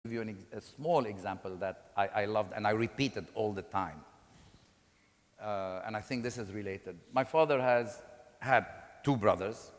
give you a small example that I loved and I repeated all the time. And I think this is related. My father has had two brothers,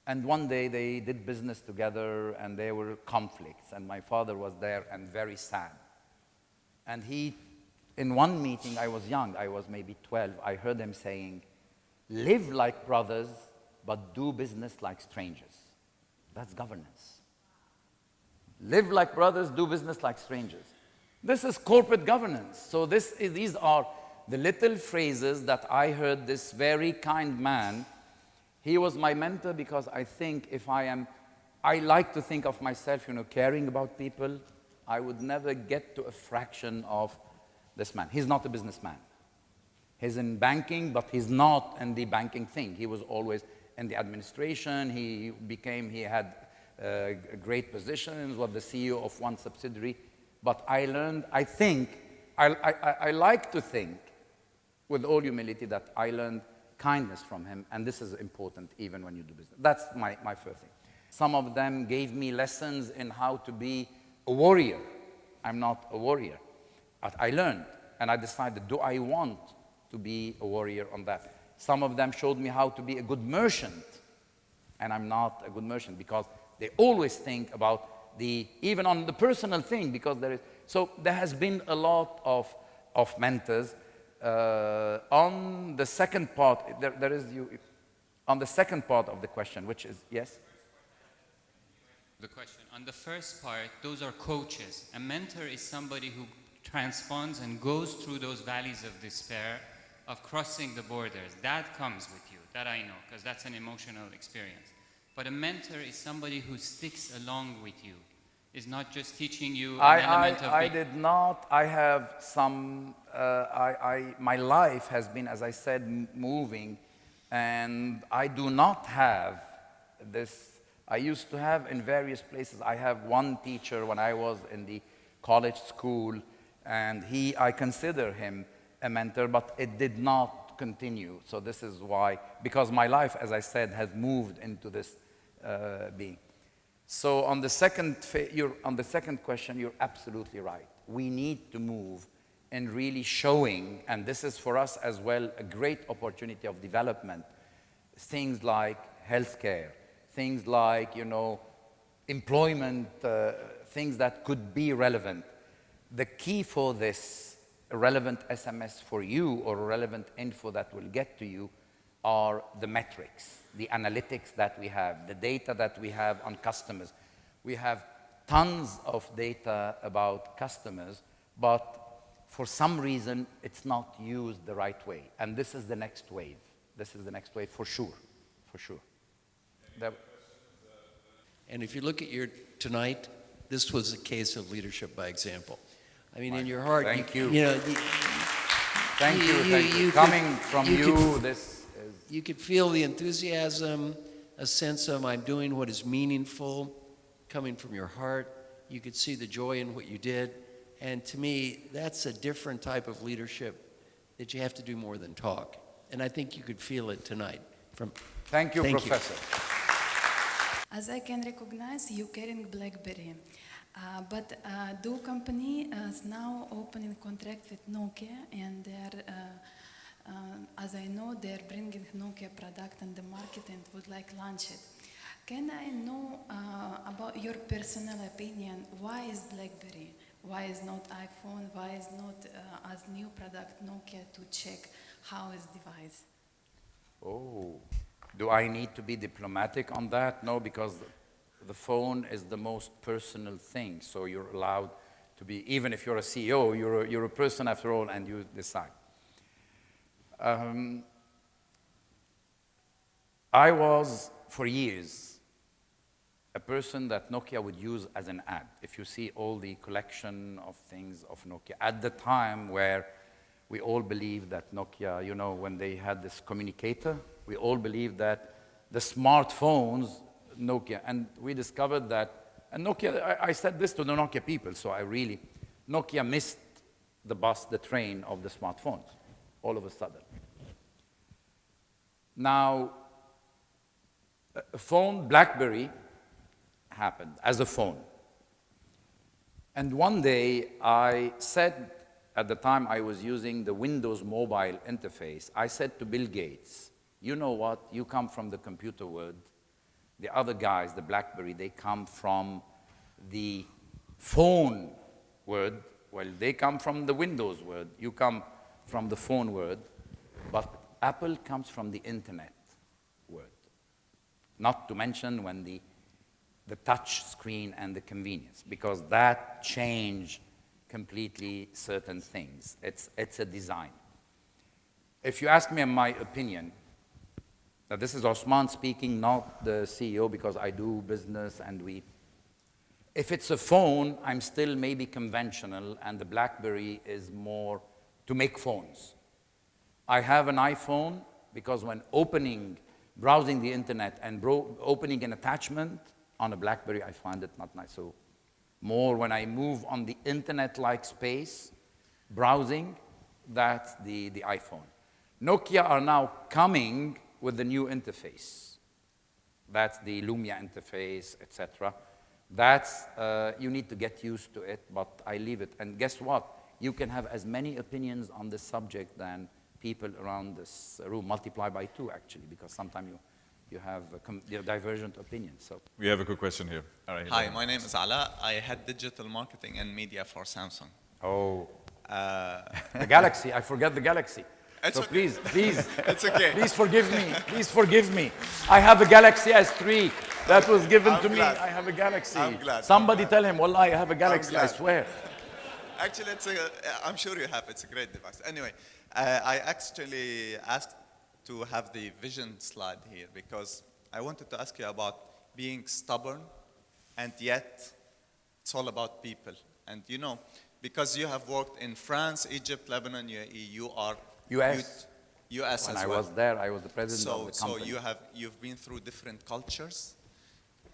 and one day they did business together and there were conflicts, and my father was there and very sad. And in one meeting, I was young, I was maybe 12, I heard him saying, live like brothers, but do business like strangers. That's governance. Live like brothers, do business like strangers. This is corporate governance. So these are the little phrases that I heard this very kind man. He was my mentor because I think I like to think of myself, caring about people. I would never get to a fraction of this man. He's not a businessman. He's in banking, but he's not in the banking thing. He was always in the administration. He had great positions, was the CEO of one subsidiary. But I learned, I like to think, with all humility, that I learned kindness from him, and this is important even when you do business. That's my first thing. Some of them gave me lessons in how to be a warrior. I'm not a warrior. But I learned, and I decided, do I want to be a warrior on that? Some of them showed me how to be a good merchant, and I'm not a good merchant because they always think about even on the personal thing, because so there has been a lot of mentors. On the second part, on the second part of the question, which is, yes? The question, on the first part, those are coaches. A mentor is somebody who transponds and goes through those valleys of despair, of crossing the borders. That comes with you, that I know, because that's an emotional experience. But a mentor is somebody who sticks along with you, is not just teaching you an element of... I did not. I have some... my life has been, as I said, moving, and I do not have this... I used to have in various places. I have one teacher when I was in the college school, and I consider him a mentor, but it did not continue. So this is why, because my life, as I said, has moved into this being. So on the second question, you're absolutely right. We need to move in really showing, and this is for us as well a great opportunity of development, things like healthcare, things like, employment, things that could be relevant. The key for this, a relevant SMS for you or relevant info that will get to you, are the metrics, the analytics that we have, the data that we have on customers. We have tons of data about customers, but for some reason, it's not used the right way. And this is the next wave. This is the next wave for sure, for sure. And if you look at tonight, this was a case of leadership by example. I mean, in your heart, thank you. Thank you. Coming from you, this is... You could feel the enthusiasm, a sense of I'm doing what is meaningful, coming from your heart. You could see the joy in what you did. And to me, that's a different type of leadership that you have to do more than talk. And I think you could feel it tonight. Thank you, Professor. As I can recognize, you're carrying BlackBerry. But Do company is now opening contract with Nokia, and they're, as I know, they're bringing Nokia product on the market and would like launch it. Can I know about your personal opinion? Why is BlackBerry? Why is not iPhone? Why is not as new product Nokia to check how is device? Oh, do I need to be diplomatic on that? No, because the phone is the most personal thing. So you're allowed to be, even if you're a CEO, you're a person after all, and you decide. I was, for years, a person that Nokia would use as an ad. If you see all the collection of things of Nokia, at the time where we all believed that Nokia, when they had this communicator, we all believed that the smartphones, Nokia, and we discovered that, and Nokia, I said this to the Nokia people, so Nokia missed the bus, the train of the smartphones, all of a sudden. Now, a phone, BlackBerry, happened as a phone. And one day I said, at the time I was using the Windows mobile interface, I said to Bill Gates, you know what, you come from the computer world. The other guys, the BlackBerry, they come from the phone world. Well, they come from the Windows world. You come from the phone world. But Apple comes from the internet world. Not to mention when the touch screen and the convenience, because that changed completely certain things. It's a design. If you ask me my opinion, now this is Osman speaking, not the CEO, because I do business and if it's a phone, I'm still maybe conventional, and the BlackBerry is more to make phones. I have an iPhone because when browsing the internet and opening an attachment on a BlackBerry, I find it not nice. So more when I move on the internet-like space, browsing, that's the iPhone. Nokia are now coming with the new interface. That's the Lumia interface, etc. That's, you need to get used to it, but I leave it. And guess what? You can have as many opinions on this subject than people around this room, multiply by 2 actually, because sometimes you have divergent opinions. So we have a quick question here. All right, Hi, my name is Ala. I had digital marketing and media for Samsung. Oh, the Galaxy, I forgot the Galaxy. It's So okay. please, It's okay. please forgive me, please forgive me. I have a Galaxy S3 that was given I'm to me. glad. I have a Galaxy. I'm glad. Somebody I'm glad. tell him, Wallah, I have a Galaxy, I glad. swear. Actually, I'm sure you have. It's a great device. Anyway, I actually asked to have the vision slide here because I wanted to ask you about being stubborn, and yet it's all about people. And you know, because you have worked in France, Egypt, Lebanon, UAE, you are US. US When as I well. was there, I was the president of the So company. you've been through different cultures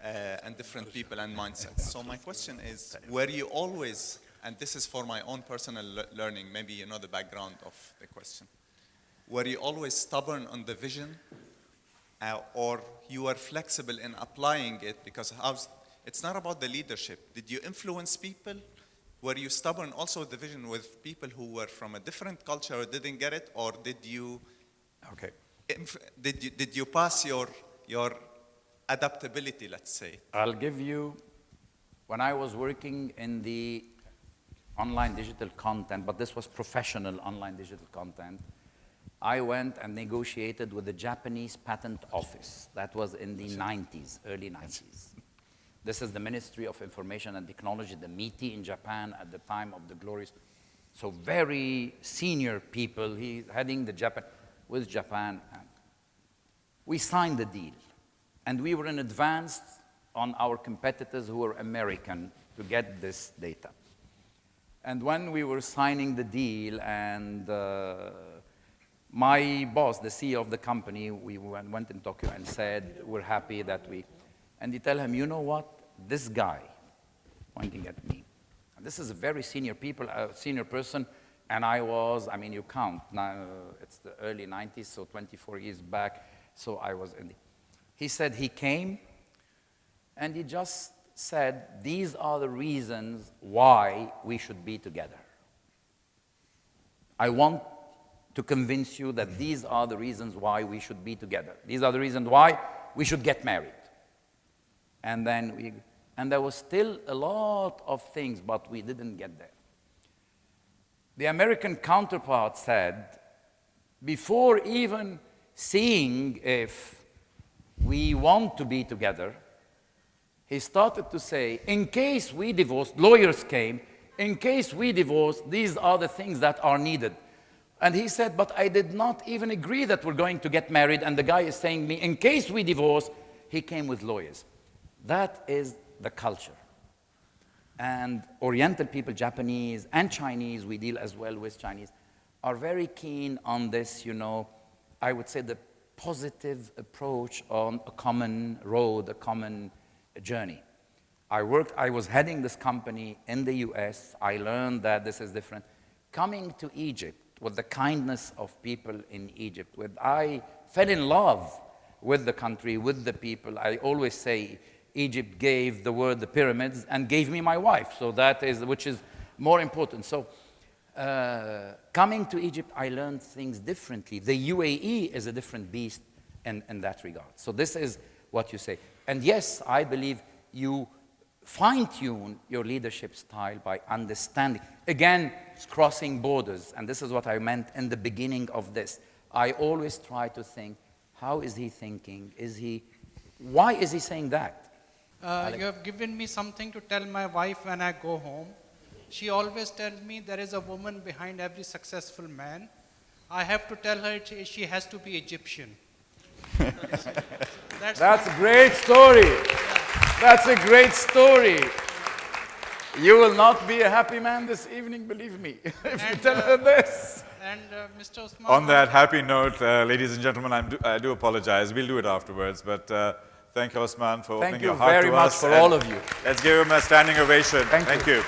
and different people and mindsets. So my question is, were you always, and this is for my own personal learning, maybe you know the background of the question, were you always stubborn on the vision, or you were flexible in applying it? Because it's not about the leadership. Did you influence people? Were you stubborn also with the vision with people who were from a different culture or didn't get it, or did you? Okay. Did you pass your adaptability, let's say? I'll give you, when I was working in the online digital content, but this was professional online digital content, I went and negotiated with the Japanese Patent Office. That was in the 90s, early 90s. This is the Ministry of Information and Technology, the MITI in Japan at the time of the glorious. So very senior people, he's heading the with Japan. And we signed the deal. And we were in advance on our competitors who were American to get this data. And when we were signing the deal, and my boss, the CEO of the company, we went in Tokyo and said, we're happy that and you tell him, you know what, this guy, pointing at me, and this is a very senior person, and I mean, you count, now it's the early 90s, so 24 years back, so I was he said he came, and he just said, these are the reasons why we should be together. I want to convince you that these are the reasons why we should be together. These are the reasons why we should get married. And then there was still a lot of things, but we didn't get there. The American counterpart said, before even seeing if we want to be together, he started to say, in case we divorce, lawyers came, in case we divorce, these are the things that are needed. And he said, but I did not even agree that we're going to get married, and the guy is saying me, in case we divorce, he came with lawyers. That is the culture. And Oriental people, Japanese and Chinese, we deal as well with Chinese, are very keen on this, you know, I would say the positive approach on a common road, a common journey. I was heading this company in the US. I learned that this is different. Coming to Egypt with the kindness of people in Egypt, I fell in love with the country, with the people. I always say, Egypt gave the world the pyramids and gave me my wife. So that is, which is more important. So coming to Egypt, I learned things differently. The UAE is a different beast in that regard. So this is what you say. And yes, I believe you fine-tune your leadership style by understanding. Again, crossing borders. And this is what I meant in the beginning of this. I always try to think, how is he thinking? Why is he saying that? You have given me something to tell my wife when I go home. She always tells me there is a woman behind every successful man. I have to tell her she has to be Egyptian. That's a great story. That's a great story. You will not be a happy man this evening, believe me, if you tell her this. And Mr. Osman, On that happy note, ladies and gentlemen, I do apologize. We'll do it afterwards, but thank you, Osman, for opening your heart to us. Thank you very much for all of you. Let's give him a standing ovation. Thank you. you.